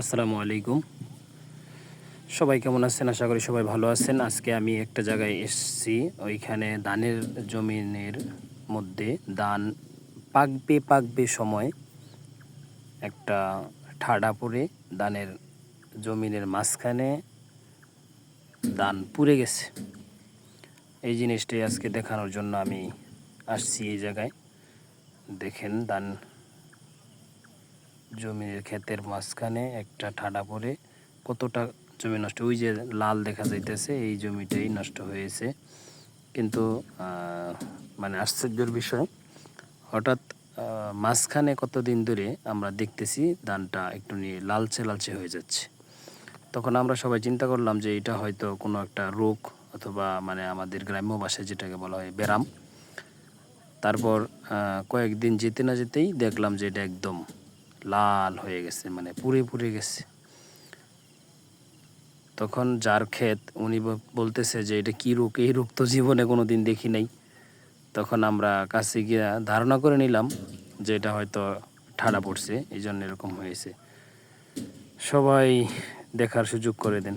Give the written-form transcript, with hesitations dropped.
আসসালামু আলাইকুম। সবাই কেমন আছেন? আশা করি সবাই ভালো আছেন। আজকে আমি একটা জায়গায় এসেছি। ওইখানে ধানের জমিনের মধ্যে ধান পাকবে সময় একটা ঠাডা পড়ে ধানের জমিনের মাঝখানে ধান পুড়ে গেছে। এই জিনিসটাই আজকে দেখানোর জন্য আমি আসছি এই জায়গায়। দেখেন জমির ক্ষেতের মাঝখানে একটা ঠাডা পড়ে কতটা জমি নষ্ট। ওই যে লাল দেখা যাইতেছে এই জমিটাই নষ্ট হয়েছে। কিন্তু মানে আশ্চর্যের বিষয়, হঠাৎ মাঝখানে কতদিন ধরে আমরা দেখতেছি ধানটা একটু নিয়ে লালচে লালচে হয়ে যাচ্ছে। তখন আমরা সবাই চিন্তা করলাম যে এটা হয়তো কোনো একটা রোগ অথবা মানে আমাদের গ্রাম্য ভাষায় যেটাকে বলা হয় ব্যারাম। তারপর কয়েকদিন যেতে না যেতেই দেখলাম যে এটা একদম লাল হয়ে গেছে, মানে পুড়ে গেছে। তখন যার ক্ষেত উনি বলতেছে যে এটা কী রোগ, এই রোগ তো জীবনে কোনো দিন দেখি নাই। তখন আমরা কাছে গিয়ে ধারণা করে নিলাম যে এটা হয়তো ঠাডা পড়ছে, এই জন্য এরকম হয়েছে। সবাই দেখার সুযোগ করে দেন।